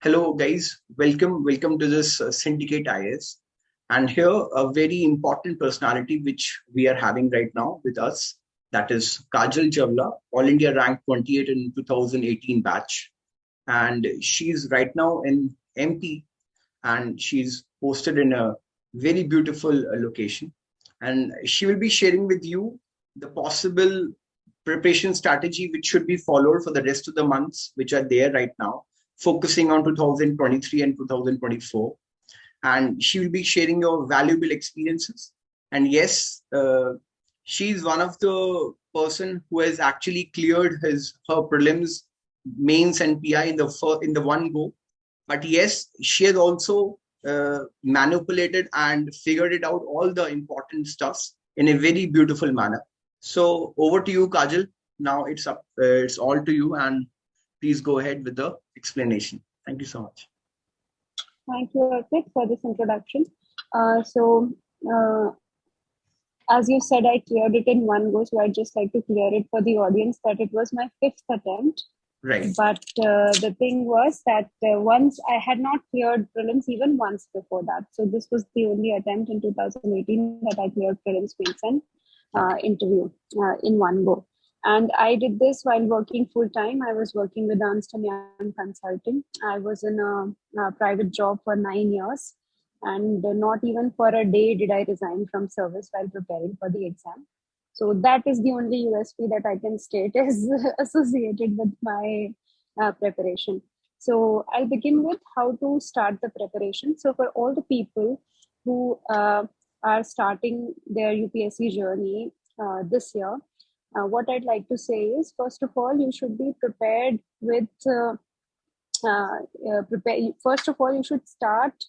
Hello, guys. Welcome to this Syndicate IAS. And here, a very important personality which we are having right now with us, that is Kajal Jawla, All India ranked 28 in 2018 batch. And she's right now in MP, and she's posted in a very beautiful location. And she will be sharing with you the possible preparation strategy which should be followed for the rest of the months which are there right now, focusing on 2023 and 2024. And she will be sharing your valuable experiences. And yes, she's one of the person who has actually cleared her prelims, mains, and PI in the one go. But yes, she has also manipulated and figured it out all the important stuffs in a very beautiful manner. So over to you, Kajal. Now it's all to you, and please go ahead with the explanation. Thank you so much. Thank you, Arpit, for this introduction. As you said, I cleared it in one go, so I'd just like to clear it for the audience that it was my 5th attempt. Right. But the thing was that once I had not cleared prelims even once before that. So this was the only attempt in 2018 that I cleared prelims, mains, and interview in one go. And I did this while working full time. I was working with Ernst & Young Consulting. I was in a private job for 9 years. And not even for a day did I resign from service while preparing for the exam. So that is the only USP that I can state is associated with my preparation. So I'll begin with how to start the preparation. So for all the people who are starting their UPSC journey this year, what I'd like to say is, first of all, you should be prepared with, first of all, you should start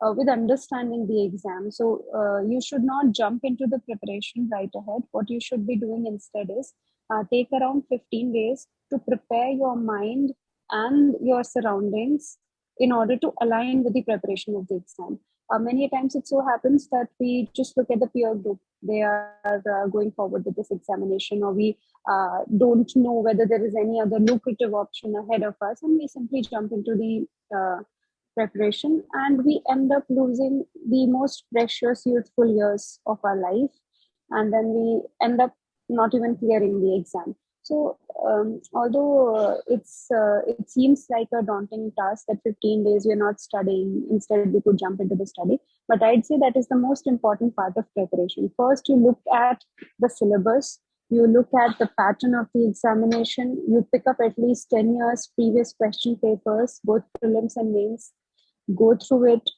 with understanding the exam. So you should not jump into the preparation right ahead. What you should be doing instead is take around 15 days to prepare your mind and your surroundings in order to align with the preparation of the exam. Many times it so happens that we just look at the peer group. They are going forward with this examination, or we don't know whether there is any other lucrative option ahead of us, and we simply jump into the preparation, and we end up losing the most precious youthful years of our life, and then we end up not even clearing the exam. So although it seems like a daunting task that 15 days we're not studying, instead we could jump into the study, but I'd say that is the most important part of preparation. First, you look at the syllabus, you look at the pattern of the examination, you pick up at least 10 years previous question papers, both prelims and mains, go through it,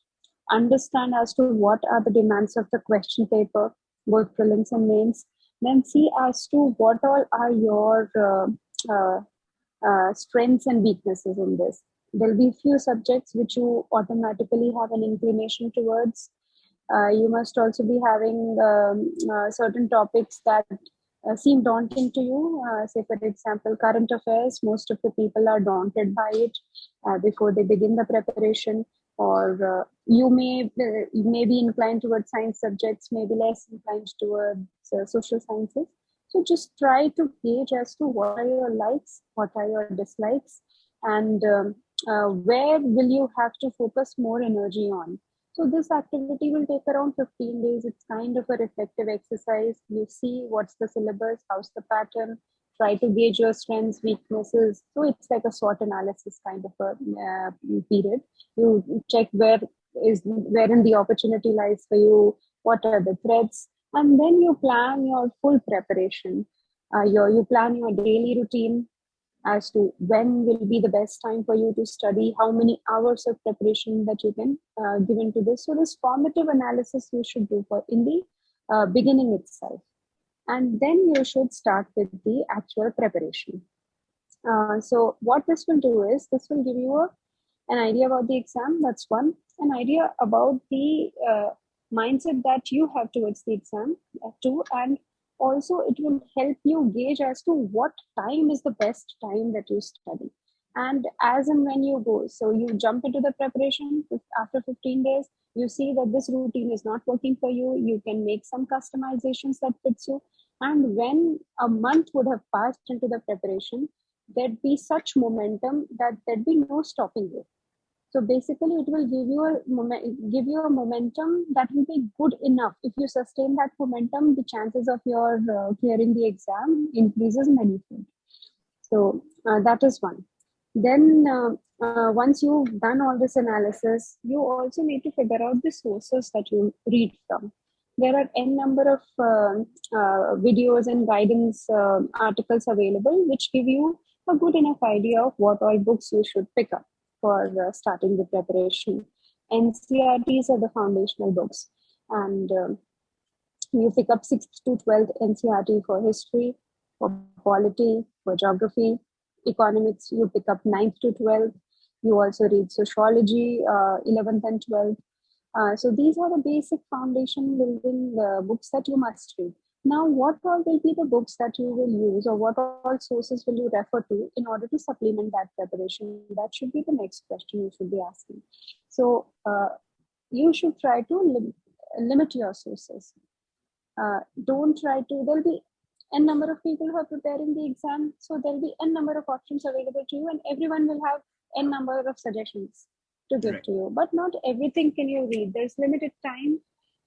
understand as to what are the demands of the question paper, both prelims and mains, then see as to what all are your strengths and weaknesses in this. There'll be few subjects which you automatically have an inclination towards. You must also be having certain topics that seem daunting to you. Say, for example, current affairs, most of the people are daunted by it before they begin the preparation. Or you may be inclined towards science subjects, maybe less inclined towards social sciences. So just try to gauge as to what are your likes, what are your dislikes, and where will you have to focus more energy on. So this activity will take around 15 days. It's kind of a reflective exercise. You see what's the syllabus, how's the pattern, try to gauge your strengths, weaknesses. So it's like a SWOT analysis kind of a period. You check wherein the opportunity lies for you, what are the threats, and then you plan your full preparation. You plan your daily routine as to when will be the best time for you to study, how many hours of preparation that you can give into this. So this formative analysis you should do in the beginning itself. And then you should start with the actual preparation. So what this will do is, this will give you an idea about the exam, that's one, an idea about the mindset that you have towards the exam, two, and also it will help you gauge as to what time is the best time that you study. And as and when you go, so you jump into the preparation after 15 days, you see that this routine is not working for you, you can make some customizations that fits you. And when a month would have passed into the preparation, there'd be such momentum that there'd be no stopping you. So basically, it will give you a momentum that will be good enough. If you sustain that momentum, the chances of your clearing the exam increases manifold. So that is one. Then once you've done all this analysis, you also need to figure out the sources that you read from. There are n number of videos and guidance articles available, which give you a good enough idea of what all books you should pick up for starting the preparation. NCRTs are the foundational books, and you pick up 6th to 12th NCRT for history, for polity, for geography. Economics, you pick up 9th to 12th. You also read sociology, 11th and 12th. So these are the basic foundation building books that you must read. Now, what all will be the books that you will use, or what all sources will you refer to in order to supplement that preparation? That should be the next question you should be asking. So you should try to limit your sources. Don't try to, there'll be n number of people who are preparing the exam, so there'll be n number of options available to you, and everyone will have n number of suggestions to give to you, but not everything can you read. There's limited time,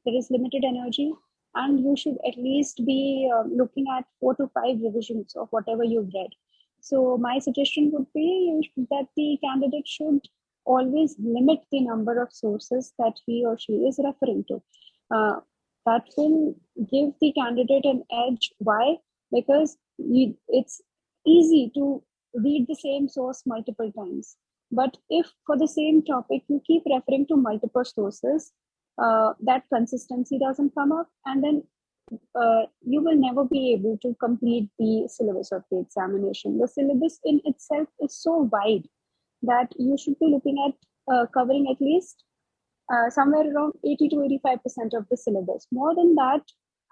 there is limited energy, and you should at least be looking at 4 to 5 revisions of whatever you've read. So my suggestion would be that the candidate should always limit the number of sources that he or she is referring to. That will give the candidate an edge. Why? Because it's easy to read the same source multiple times. But if for the same topic you keep referring to multiple sources, that consistency doesn't come up, and then you will never be able to complete the syllabus of the examination. The syllabus in itself is so wide that you should be looking at covering at least somewhere around 80 to 85% of the syllabus. More than that,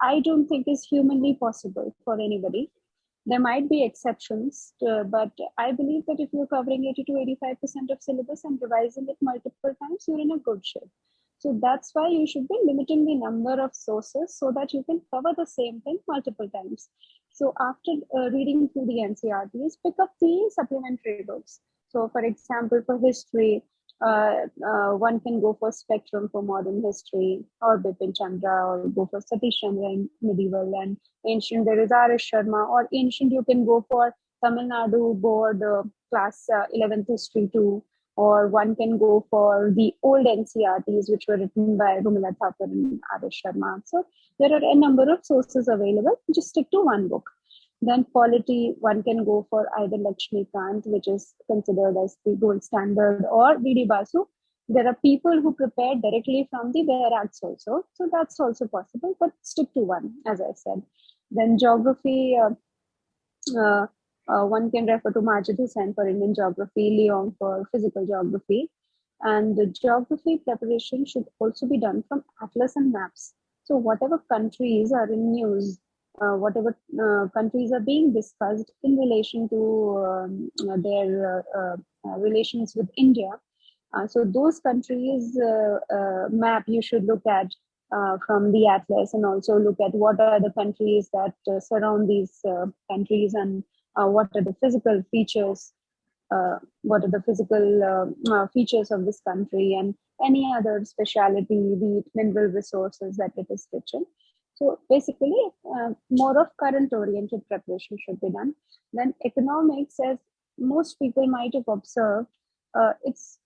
I don't think is humanly possible for anybody. There might be exceptions, but I believe that if you're covering 80 to 85% of syllabus and revising it multiple times, you're in a good shape. So that's why you should be limiting the number of sources so that you can cover the same thing multiple times. So after reading through the NCRTs, pick up the supplementary books. So for example, for history, one can go for Spectrum for modern history, or Bipin Chandra, or go for Satish Chandra in medieval, and ancient there is R.S. Sharma, or ancient you can go for Tamil Nadu board class 11th history too, or one can go for the old NCRTs which were written by Rumila Thapar and R.S. Sharma. So there are a number of sources available. Just stick to one book. Then polity, one can go for either Lakshmikant, which is considered as the gold standard, or V.D. Basu. There are people who prepare directly from the barracks also. So that's also possible, but stick to one, as I said. Then geography, one can refer to Majid Hussain for Indian geography, Leong for physical geography. And the geography preparation should also be done from atlas and maps. So whatever countries are in news, whatever countries are being discussed in relation to their relations with India. So those countries map you should look at from the atlas, and also look at what are the countries that surround these countries, and what are the physical features, features of this country, and any other speciality, be it mineral resources that it is rich in. So basically, more of current-oriented preparation should be done. Then economics, as most people might have observed, it's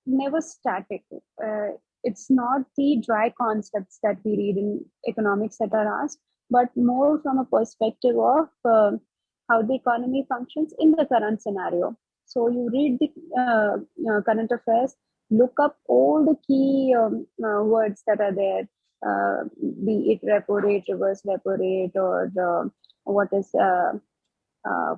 never static. It's not the dry concepts that we read in economics that are asked, but more from a perspective of how the economy functions in the current scenario. So you read the current affairs, look up all the key words that are there, be it repo rate, reverse repo rate, or what is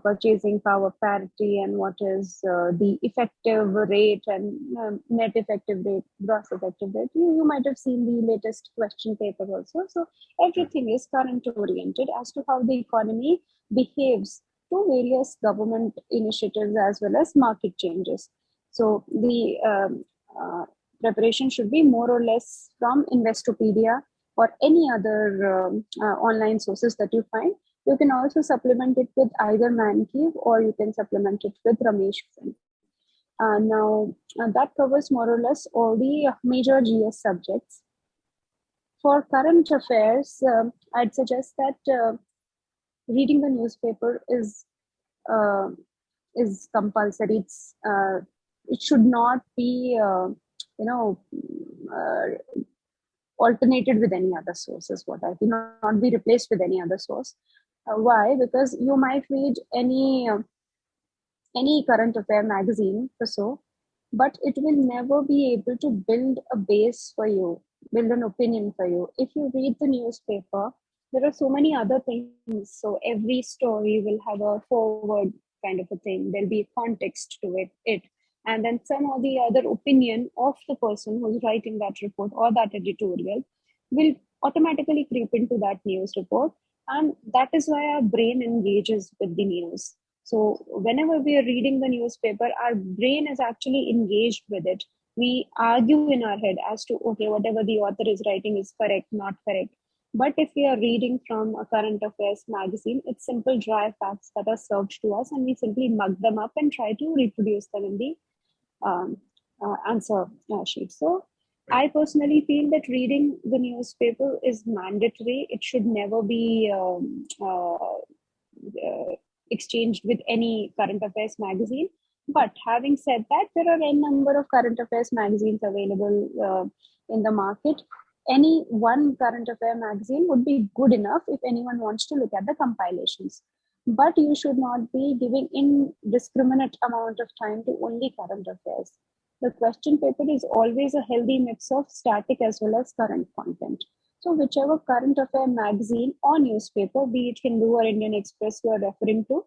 purchasing power parity, and what is the effective rate, and net effective rate, gross effective rate. You might have seen the latest question paper also. So everything is current oriented as to how the economy behaves to various government initiatives as well as market changes. So the preparation should be more or less from Investopedia or any other online sources that you find. You can also supplement it with either Man Cave, or you can supplement it with Ramesh Sen. That covers more or less all the major GS subjects. For current affairs, I'd suggest that reading the newspaper uh, is compulsory. It should not be alternated with any other sources. What I think, not be replaced with any other source. Why? Because you might read any current affair magazine or so, but it will never be able to build a base for you, build an opinion for you. If you read the newspaper, there are so many other things. So every story will have a forward kind of a thing. There'll be a context to it. And then some or the other opinion of the person who's writing that report or that editorial will automatically creep into that news report. And that is why our brain engages with the news. So whenever we are reading the newspaper, our brain is actually engaged with it. We argue in our head as to, okay, whatever the author is writing is correct, not correct. But if we are reading from a current affairs magazine, it's simple dry facts that are served to us, and we simply mug them up and try to reproduce them in the answer sheet. So I personally feel that reading the newspaper is mandatory. It should never be exchanged with any current affairs magazine. But having said that, there are a number of current affairs magazines available in the market. Any one current affair magazine would be good enough if anyone wants to look at the compilations. But you should not be giving indiscriminate amount of time to only current affairs. The question paper is always a healthy mix of static as well as current content. So whichever current affair magazine or newspaper, be it Hindu or Indian Express you are referring to,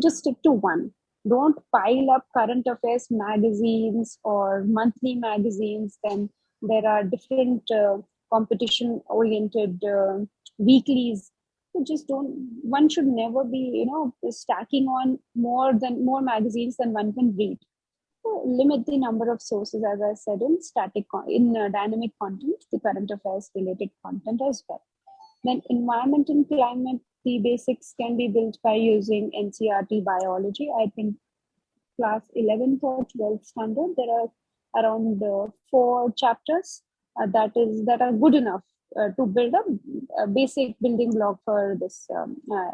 just stick to one. Don't pile up current affairs magazines or monthly magazines. Then there are different competition oriented weeklies. So just don't, one should never be, stacking on more magazines than one can read. So limit the number of sources, as I said, in dynamic content, the current affairs related content as well. Then environment and climate, the basics can be built by using NCERT biology. I think class 11th or 12th standard, there are around 4 chapters that are good enough to build a basic building block for this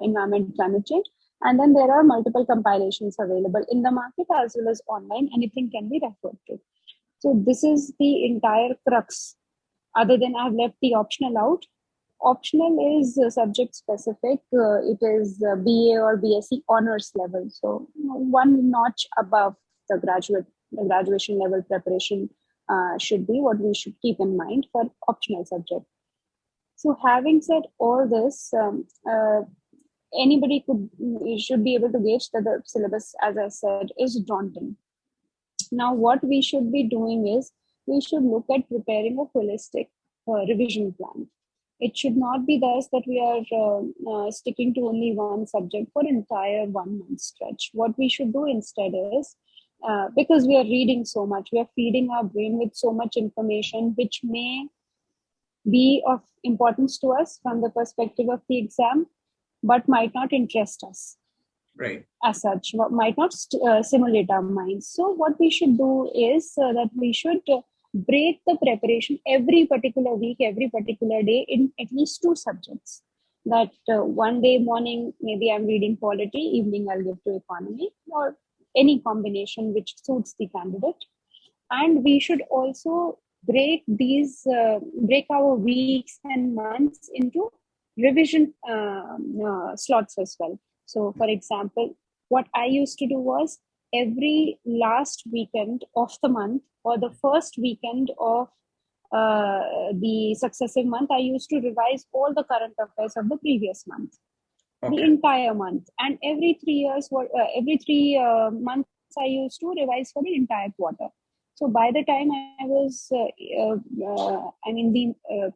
environment climate change. And then there are multiple compilations available in the market as well as online. Anything can be referred to. So this is the entire crux. Other than I've left the optional out. Optional is subject specific. It is BA or BSc honors level. So one notch above the graduation level preparation should be what we should keep in mind for optional subject. So having said all this, anybody should be able to gauge that the syllabus, as I said, is daunting. Now, what we should be doing is we should look at preparing a holistic revision plan. It should not be thus that we are sticking to only one subject for entire 1 month stretch. What we should do instead is, because we are reading so much, we are feeding our brain with so much information, which may be of importance to us from the perspective of the exam, but might not interest us. Right. As such, might not simulate our minds. So what we should do is that we should break the preparation every particular week, every particular day in at least 2 subjects. That one day morning, maybe I'm reading polity, evening I'll give to economy, or any combination which suits the candidate. And we should also break our weeks and months into revision slots as well. So, for example, what I used to do was every last weekend of the month or the first weekend of the successive month, I used to revise all the current affairs of the previous month, the entire month. And every 3 years, every 3 months, I used to revise for the entire quarter. So by the time I was, the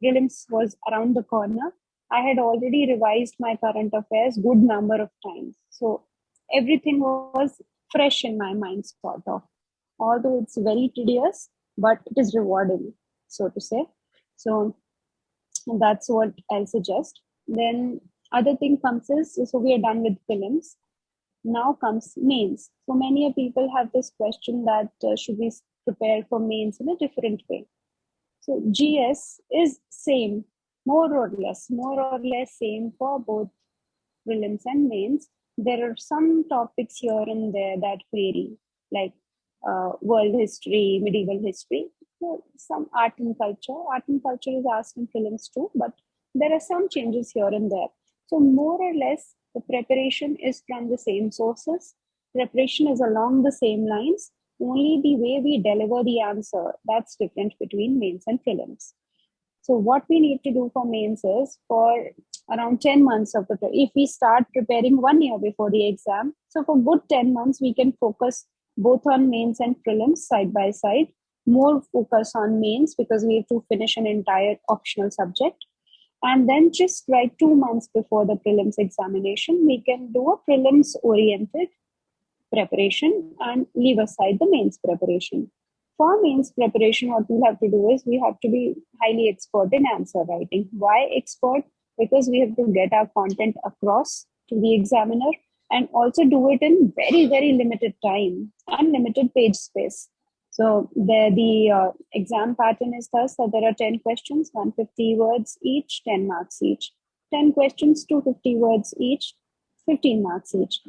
prelims was around the corner, I had already revised my current affairs good number of times. So everything was fresh in my mind, sort of. Although it's very tedious, but it is rewarding, so to say. So that's what I'll suggest. Then other thing comes is, so we are done with films. Now comes mains. So many people have this question that should we prepare for mains in a different way? So GS is same, more or less same for both prelims and mains. There are some topics here and there that vary, like world history, medieval history, so some art and culture. Art and culture is asked in prelims too, but there are some changes here and there. So more or less, the preparation is from the same sources. Preparation is along the same lines. Only the way we deliver the answer, that's different between mains and prelims. So what we need to do for mains is for around 10 months of the, if we start preparing 1 year before the exam, so for good 10 months, we can focus both on mains and prelims side by side, more focus on mains because we have to finish an entire optional subject. And then just right 2 months before the prelims examination, we can do a prelims oriented preparation and leave aside the mains preparation. For mains preparation, what we have to do is we have to be highly expert in answer writing. Why expert? Because we have to get our content across to the examiner and also do it in very, very limited time and limited page space. So the exam pattern is thus that there are 10 questions, 150 words each, 10 marks each. 10 questions, 250 words each, 15 marks each.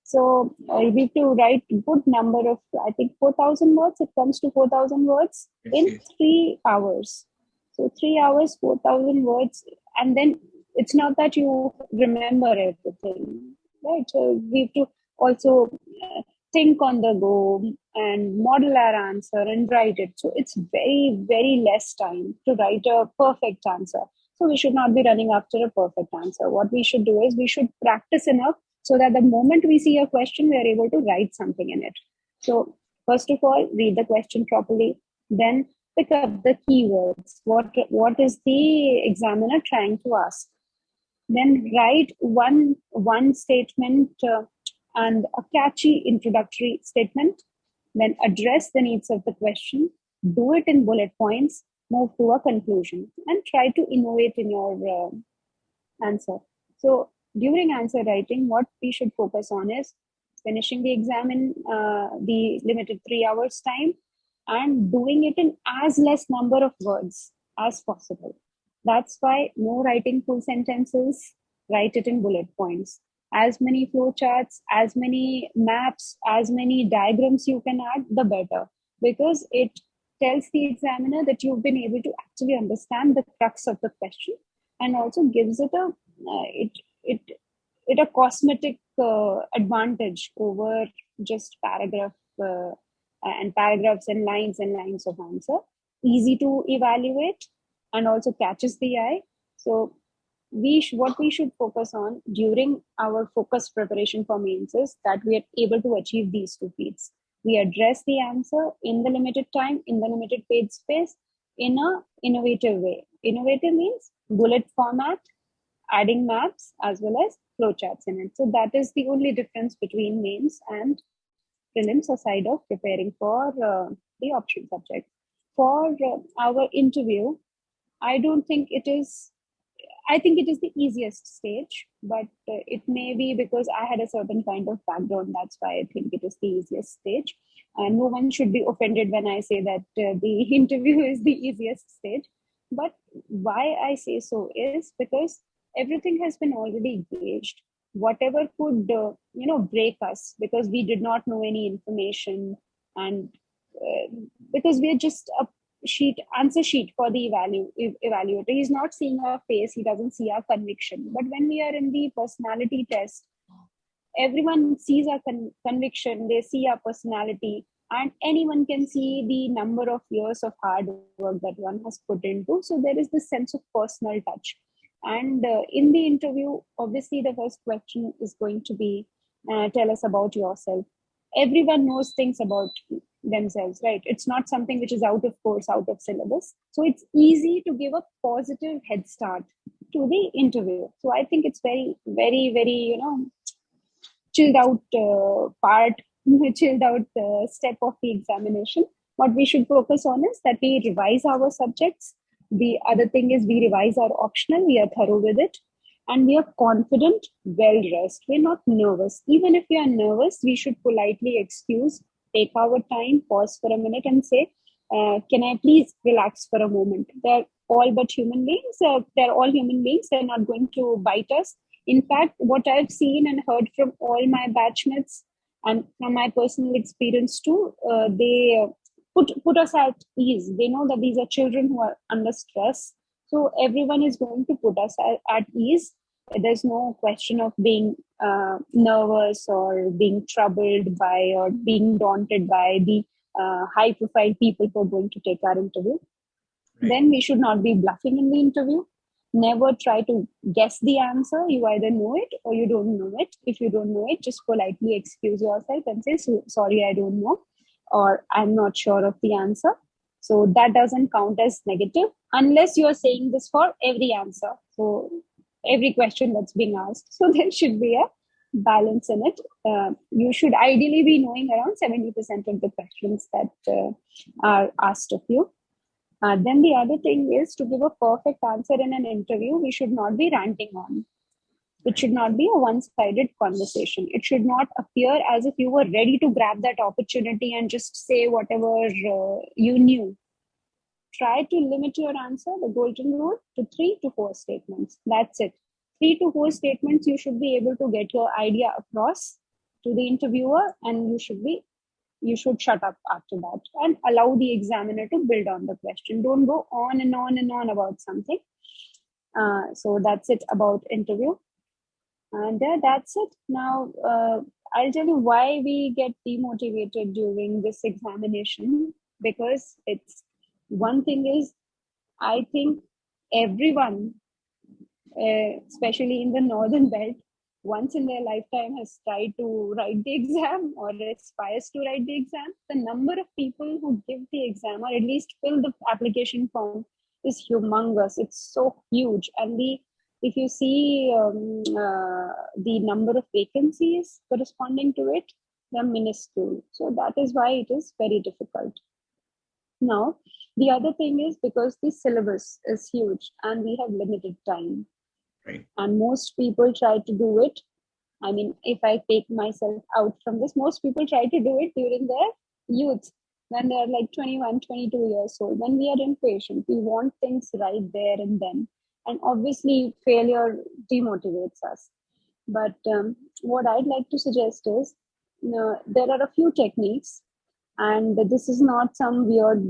So we have to write a good number of, I think 4,000 words. It comes to 4,000 words in 3 hours. So 3 hours, 4,000 words. And then it's not that you remember everything, right? So we have to also think on the go and model our answer and write it. So it's very, very less time to write a perfect answer. So we should not be running after a perfect answer. What we should do is we should practice enough so that the moment we see a question, we are able to write something in it. So first of all, read the question properly, then pick up the keywords. What is the examiner trying to ask? Then write one statement and a catchy introductory statement. Then address the needs of the question. Do it in bullet points. Move to a conclusion and try to innovate in your answer. So during answer writing, what we should focus on is finishing the exam in the limited 3 hours time and doing it in as less number of words as possible. That's why no writing full sentences, write it in bullet points. As many flow charts, as many maps, as many diagrams you can add, the better, because it tells the examiner that you've been able to actually understand the crux of the question and also gives it a cosmetic advantage over just paragraphs and lines of answer. Easy to evaluate and also catches the eye. So what we should focus on during our focused preparation for mains is that we are able to achieve these two feats. We address the answer in the limited time, in the limited page space, in a innovative way. Innovative means bullet format, adding maps as well as flowcharts in it. So that is the only difference between mains and prelims aside of preparing for the option subject. For our interview, I think it is the easiest stage, but it may be because I had a certain kind of background. That's why I think it is the easiest stage. And no one should be offended when I say that the interview is the easiest stage. But why I say so is because everything has been already gauged. Whatever could, break us because we did not know any information and because we're just a answer sheet for the evaluator. He's not seeing our face, he doesn't see our conviction. But when we are in the personality test, everyone sees our conviction, they see our personality, and anyone can see the number of years of hard work that one has put into. So there is this sense of personal touch. And in the interview, obviously the first question is going to be tell us about yourself. Everyone knows things about themselves, right? It's not something which is out of course, out of syllabus. So it's easy to give a positive head start to the interview. So I think it's very, very, very, chilled out chilled out step of the examination. What we should focus on is that we revise our subjects. The other thing is we revise our optional, we are thorough with it. and we are confident, well dressed. We're not nervous. Even if we are nervous, we should politely excuse, take our time, pause for a minute, and say, can I please relax for a moment? They're all but human beings. They're all human beings. They're not going to bite us. In fact, what I've seen and heard from all my batchmates and from my personal experience too, they put us at ease. They know that these are children who are under stress. So everyone is going to put us at ease. There's no question of being nervous or being troubled by or being daunted by the high profile people who are going to take our interview. Right. Then we should not be bluffing in the interview. Never try to guess the answer. You either know it or you don't know it. If you don't know it, just politely excuse yourself and say, sorry, I don't know, or I'm not sure of the answer. So that doesn't count as negative unless you're saying this for every answer. So every question that's being asked. So there should be a balance in it. You should ideally be knowing around 70% of the questions that are asked of you. Then the other thing is, to give a perfect answer in an interview, we should not be ranting on. It should not be a one-sided conversation. It should not appear as if you were ready to grab that opportunity and just say whatever you knew. Try to limit your answer, the golden rule, to 3 to 4 statements. That's it. 3 to 4 statements, you should be able to get your idea across to the interviewer, and you should shut up after that and allow the examiner to build on the question. Don't go on and on and on about something. So that's it about interview. And that's it. Now, I'll tell you why we get demotivated during this examination, because it's one thing is, I think everyone, especially in the northern belt, once in their lifetime has tried to write the exam or aspires to write the exam. The number of people who give the exam or at least fill the application form is humongous. It's so huge. And if you see the number of vacancies corresponding to it, they're minuscule. So that is why it is very difficult. Now, the other thing is, because the syllabus is huge and we have limited time. Right. And most people try to do it. I mean, if I take myself out from this, most people try to do it during their youth, when they're like 21, 22 years old. When we are impatient, we want things right there and then. And obviously, failure demotivates us. But what I'd like to suggest is, there are a few techniques, and this is not some weird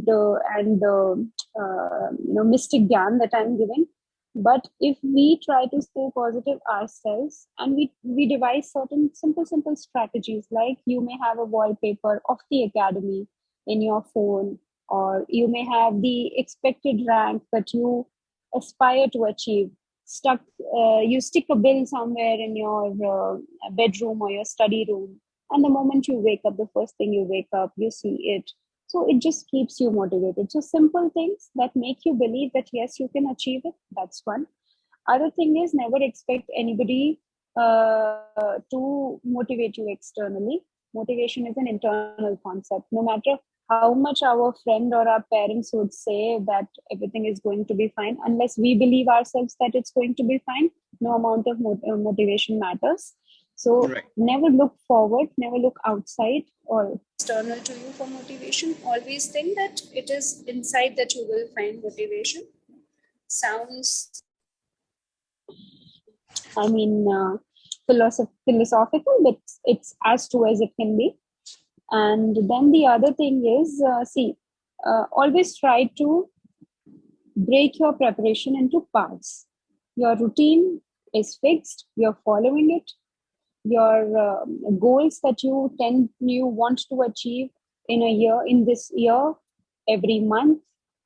mystic gyan that I'm giving. But if we try to stay positive ourselves, and we devise certain simple strategies, like you may have a wallpaper of the academy in your phone, or you may have the expected rank that you aspire to achieve stuck. You stick a bill somewhere in your bedroom or your study room, and the moment you wake up, the first thing you wake up, you see it. So it just keeps you motivated. So simple things that make you believe that yes, you can achieve it. That's one. Other thing is, never expect anybody to motivate you externally. Motivation is an internal concept. No matter how much our friend or our parents would say that everything is going to be fine, unless we believe ourselves that it's going to be fine, no amount of motivation matters. So right. Never look forward, never look outside or external to you for motivation. Always think that it is inside that you will find motivation. Sounds, I mean, philosophical, but it's as true as it can be. And then the other thing is, always try to break your preparation into parts. Your routine is fixed, you're following it. Your goals that you want to achieve in this year, every month,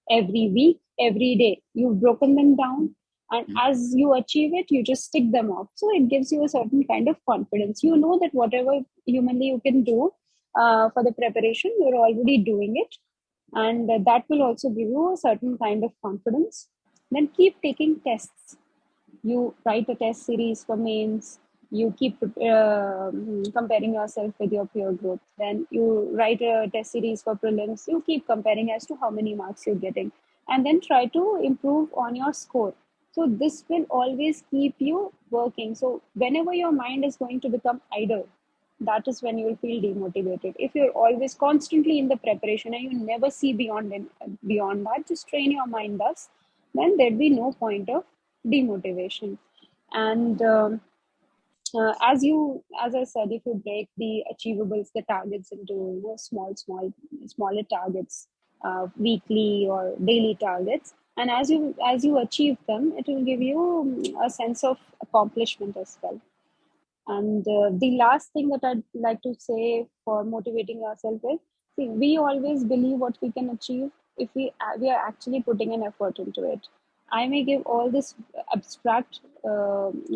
every week, every day, you've broken them down, and as you achieve it, you just tick them off. So it gives you a certain kind of confidence. You know that whatever humanly you can do for the preparation, you're already doing it, and that will also give you a certain kind of confidence. Then keep taking tests. You write a test series for mains. You keep comparing yourself with your peer group. Then you write a test series for prelims. You keep comparing as to how many marks you're getting, and then try to improve on your score. So this will always keep you working. So whenever your mind is going to become idle, that is when you will feel demotivated. If you're always constantly in the preparation and you never see beyond that, just train your mind thus, then there'd be no point of demotivation. And as I said, if you break the achievables, the targets into smaller targets, weekly or daily targets, and as you achieve them, it will give you a sense of accomplishment as well. And the last thing that I'd like to say for motivating yourself is, see, we always believe what we can achieve if we are actually putting an effort into it. I may give all this abstract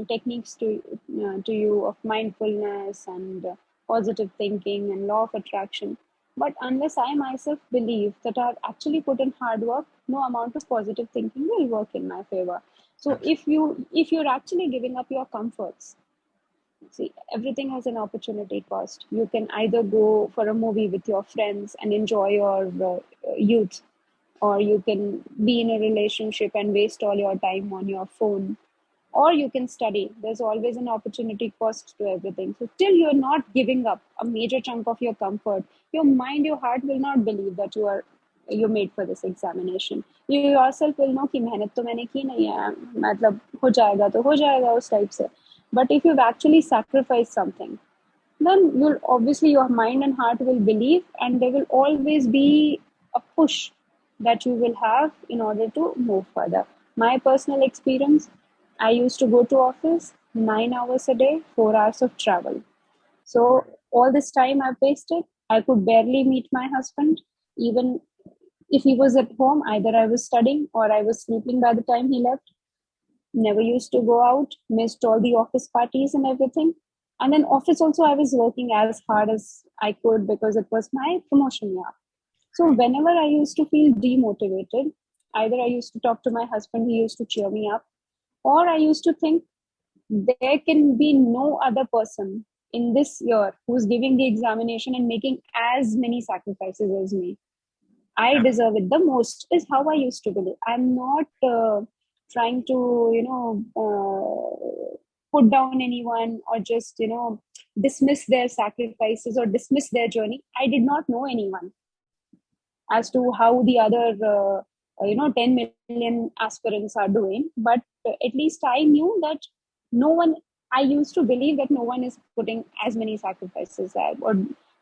techniques to you of mindfulness and positive thinking and law of attraction, but unless I myself believe that I've actually put in hard work, no amount of positive thinking will work in my favor. So if you're actually giving up your comforts, see, everything has an opportunity cost. You can either go for a movie with your friends and enjoy your youth, or you can be in a relationship and waste all your time on your phone, or you can study. There's always an opportunity cost to everything. So till you're not giving up a major chunk of your comfort, your mind, your heart will not believe that you're made for this examination. You yourself will know कि मेहनत तो मैंने की नहीं है, मतलब हो जाएगा तो हो जाएगा उस टाइप से. But if you've actually sacrificed something, then you'll obviously, your mind and heart will believe, and there will always be a push that you will have in order to move further. My personal experience, I used to go to office 9 hours a day, 4 hours of travel. So all this time I've wasted. I could barely meet my husband. Even if he was at home, either I was studying or I was sleeping by the time he left. Never used to go out, missed all the office parties and everything. And then office also, I was working as hard as I could because it was my promotion year. So whenever I used to feel demotivated, either I used to talk to my husband, he used to cheer me up, or I used to think there can be no other person in this year who's giving the examination and making as many sacrifices as me. I deserve it the most, is how I used to believe. I'm not trying to, put down anyone or just, dismiss their sacrifices or dismiss their journey. I did not know anyone as to how the other, 10 million aspirants are doing. But at least I knew that no one, I used to believe that no one is putting as many sacrifices or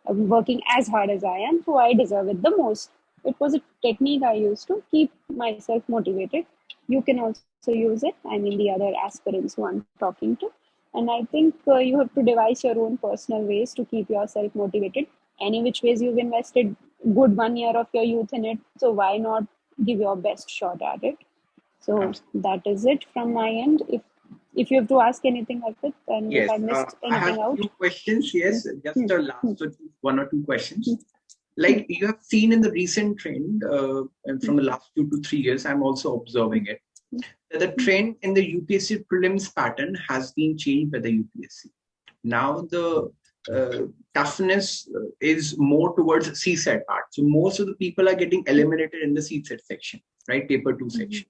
working as hard as I am, so I deserve it the most. It was a technique I used to keep myself motivated. You can also use it. I mean, the other aspirants who I'm talking to. And I think you have to devise your own personal ways to keep yourself motivated. Any which ways you've invested good 1 year of your youth in it, so why not give your best shot at it? So that is it from my end. If you have to ask anything like it, and Yes, if I missed I have anything out. a few questions. Yes, just the last one or two questions. Like you have seen in the recent trend, and from the last 2 to 3 years, I'm also observing it. That the trend in the UPSC prelims pattern has been changed by the UPSC. Now the toughness is more towards CSET part. So most of the people are getting eliminated in the CSET section, right? Paper 2 section.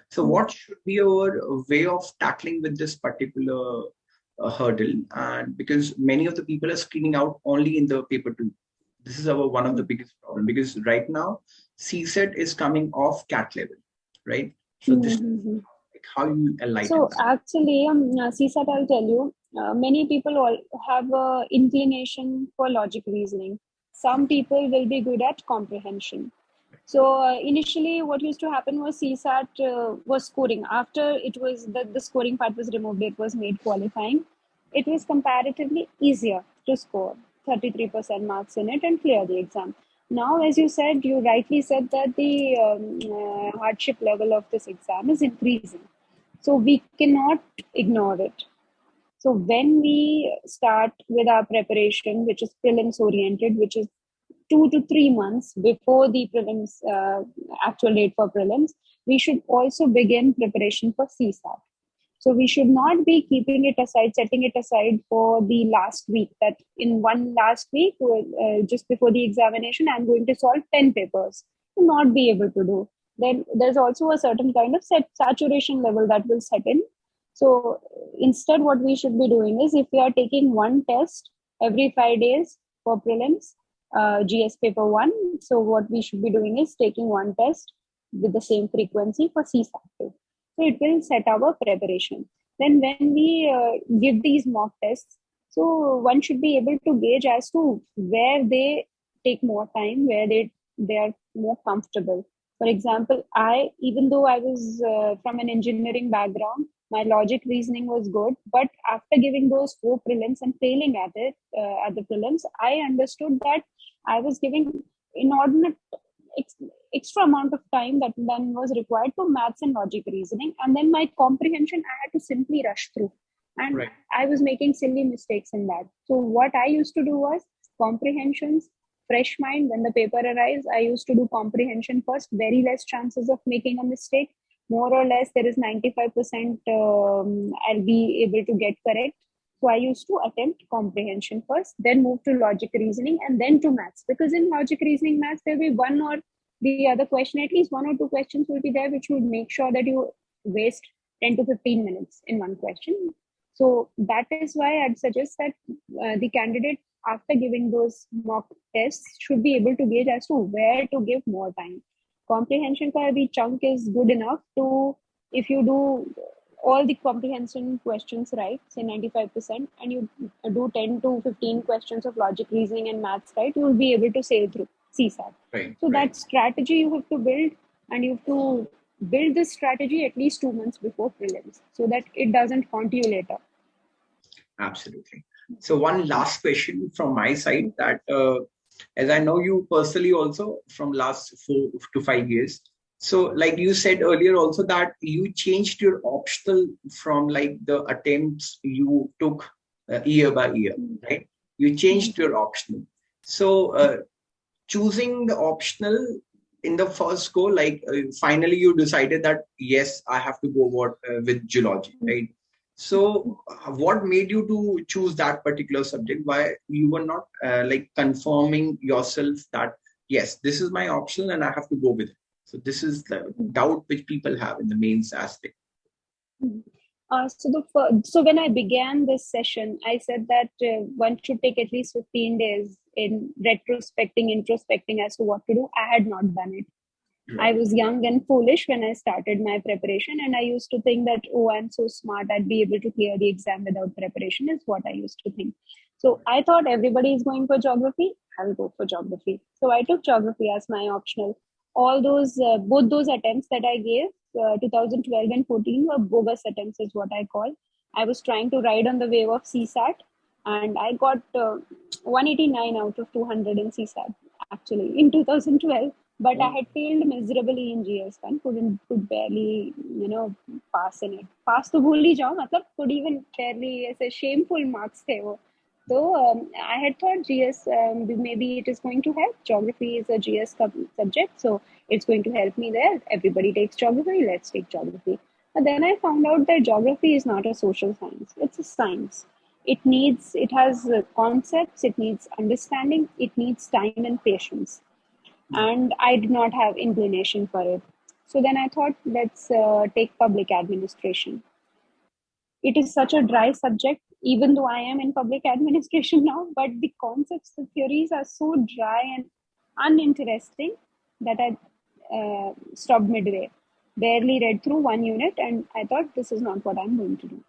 So what should be our way of tackling with this particular hurdle? And because many of the people are screening out only in the paper 2. This is our one of the biggest problem, because right now CSET is coming off CAT level, right? So this is like how you enlighten. So actually, CSAT, I'll tell you, many people all have a inclination for logic reasoning. Some people will be good at comprehension. So initially, what used to happen was CSAT was scoring. After it was the scoring part was removed, it was made qualifying. It was comparatively easier to score 33% marks in it and clear the exam. Now, as you said, you rightly said that the hardship level of this exam is increasing. So we cannot ignore it. So when we start with our preparation, which is prelims oriented, which is 2 to 3 months before the prelims, actual date for prelims, we should also begin preparation for CSAT. So we should not be keeping it aside, setting it aside for the last week, that in one last week, just before the examination, I'm going to solve 10 papers. To not be able to do. Then there's also a certain kind of saturation level that will set in. So instead, what we should be doing is, if we are taking one test every 5 days for prelims, GS paper 1, so what we should be doing is taking one test with the same frequency for CSAT 2. So it will set our preparation. Then when we give these mock tests, so one should be able to gauge as to where they take more time, where they are more comfortable. For example, even though I was from an engineering background, my logic reasoning was good, but after giving those 4 prelims and failing at it, at the prelims, I understood that I was giving inordinate extra amount of time that then was required for maths and logic reasoning, and then my comprehension I had to simply rush through, and Right. I was making silly mistakes in that. So what I used to do was comprehensions, fresh mind. When the paper arrives, I used to do comprehension first, very less chances of making a mistake. More or less there is 95% I'll be able to get correct. So I used to attempt comprehension first, then move to logic reasoning, and then to maths. Because in logic reasoning maths, there'll be one or the other question, at least one or two questions will be there, which would make sure that you waste 10 to 15 minutes in one question. So that is why I'd suggest that the candidate, after giving those mock tests, should be able to gauge as to where to give more time. Comprehension ka the chunk is good enough to, if you do all the comprehension questions right, say 95%, and you do 10 to 15 questions of logic reasoning and maths right, you will be able to sail through CSAT. Right. So Right. that strategy you have to build, and you have to build this strategy at least 2 months before prelims so that it doesn't haunt you later. Absolutely. So one last question from my side, that as I know you personally also from last 4 to 5 years. So like you said earlier also that you changed your optional from like the attempts you took year by year, right? You changed your optional. So choosing the optional in the first go, like finally you decided that yes, I have to go with geology, right? So what made you to choose that particular subject? Why you were not like confirming yourself that yes, this is my optional and I have to go with it? So this is the doubt which people have in the mains aspect. So when I began this session, I said that one should take at least 15 days in retrospecting, introspecting as to what to do. I had not done it. I was young and foolish when I started my preparation, and I used to think that, oh, I'm so smart, I'd be able to clear the exam without preparation, is what I used to think. So I thought everybody is going for geography, I'll go for geography. So I took geography as my optional. All those, both those attempts that I gave, 2012 and 14, were bogus attempts, is what I call. I was trying to ride on the wave of CSAT, and I got 189 out of 200 in CSAT, actually, in 2012. But I had failed miserably in GS1, could barely, pass in it. Pass to bhul hi jao, matlab could even barely, ऐसे shameful marks the wo. So I had thought GS, maybe it is going to help. Geography is a GS subject, so it's going to help me there. Everybody takes geography, let's take geography. But then I found out that geography is not a social science, it's a science. It has concepts, it needs understanding, it needs time and patience. And I did not have inclination for it. So then I thought, let's take public administration. It is such a dry subject, even though I am in public administration now, but the concepts, the theories are so dry and uninteresting that I stopped midway. Barely read through one unit, and I thought, this is not what I'm going to do.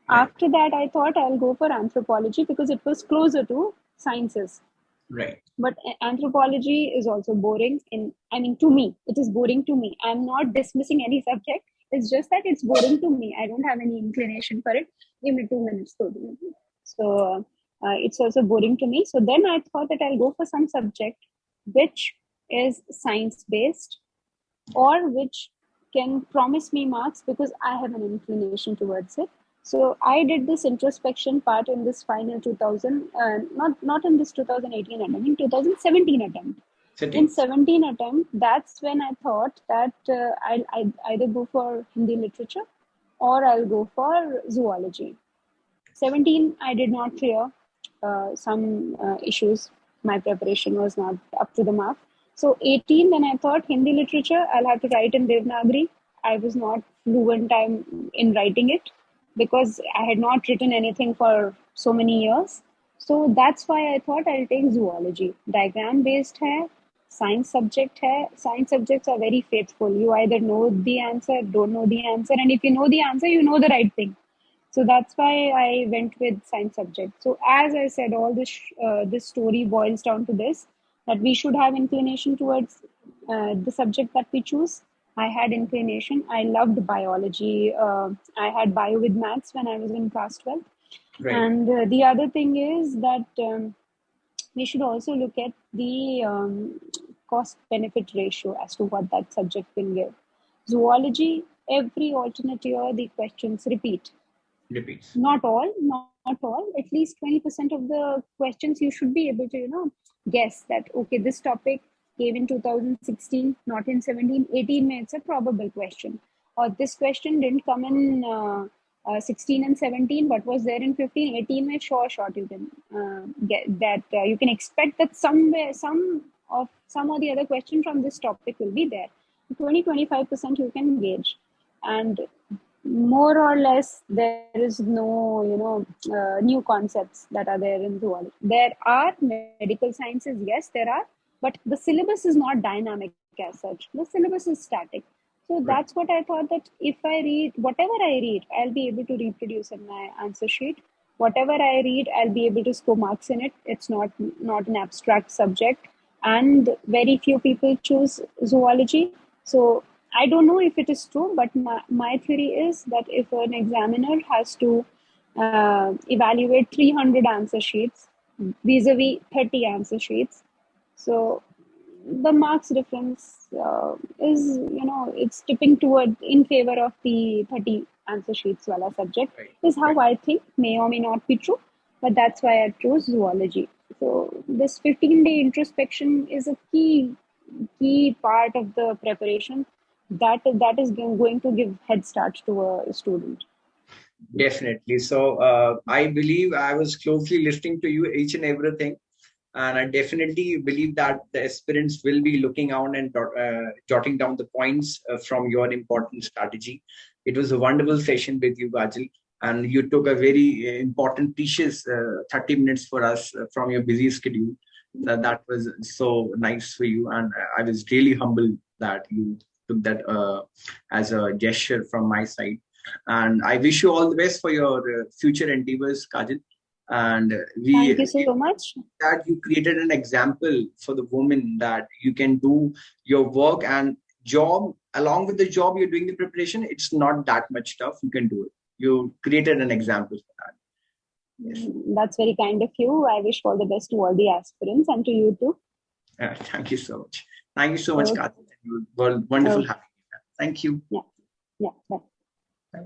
Right. After that, I thought I'll go for anthropology because it was closer to sciences. Right. But anthropology is also boring. To me, it is boring to me. I'm not dismissing any subject. It's just that it's boring to me. I don't have any inclination for it. Give me 2 minutes to do it. So it's also boring to me. So then I thought that I'll go for some subject which is science-based or which can promise me marks because I have an inclination towards it. So I did this introspection part in this final 2000, not in this 2018 attempt, in 2017 attempt. In 17 attempt, that's when I thought that I'll either go for Hindi literature or I'll go for zoology. 17, I did not clear some issues. My preparation was not up to the mark. So 18, then I thought Hindi literature, I'll have to write in Devanagari. I was not fluent in writing it. because I had not written anything for so many years. So that's why I thought I'll take zoology. Diagram based hai, science subject hai. Science subjects are very faithful. You either know the answer, don't know the answer, and if you know the answer, you know the right thing. So that's why I went with science subject. So as I said, all this story boils down to this, that we should have inclination towards the subject that we choose. I had inclination. I loved biology. I had bio with maths when I was in class 12. Right. And the other thing is that we should also look at the cost benefit ratio as to what that subject will give. Zoology, every alternate year, the questions repeat. Repeats. Not all, not all. At least 20% of the questions you should be able to, guess that, okay, this topic came in 2016, not in 17, 18, it's a probable question. Or this question didn't come in 16 and 17, but was there in 15, 18, sure, you can get that. You can expect that somewhere, some or the other question from this topic will be there. 20-25% you can gauge. And more or less there is no new concepts that are there in zoology. There are medical sciences, yes, there are, but the syllabus is not dynamic as such. The syllabus is static. So that's what I thought, that if I read whatever I read, I'll be able to reproduce in my answer sheet. Whatever I read, I'll be able to score marks in it. It's not an abstract subject, and very few people choose zoology. So I don't know if it is true, but my theory is that if an examiner has to evaluate 300 answer sheets vis-a-vis 30 answer sheets, so the marks difference is, it's tipping toward in favor of the 30 answer sheets wala subject, is how I think. May or may not be true, but that's why I chose zoology. So this 15-day introspection is a key part of the preparation that is going to give head start to a student. Definitely. So I believe I was closely listening to you, each and everything. And I definitely believe that the aspirants will be looking out and jotting down the points from your important strategy. It was a wonderful session with you, Kajal. And you took a very important, precious 30 minutes for us from your busy schedule. That was so nice for you. And I was really humbled that you took that as a gesture from my side. And I wish you all the best for your future endeavors, Kajal. And thank you so much. That you created an example for the woman that you can do your work and job along with the job you're doing the preparation. It's not that much tough. You can do it. You created an example for that. Yes. That's very kind of you. I wish all the best to all the aspirants and to you too. Thank you so much. Thank you so much, Kajal. You were wonderful having you. Thank you. Yeah. Bye. Bye.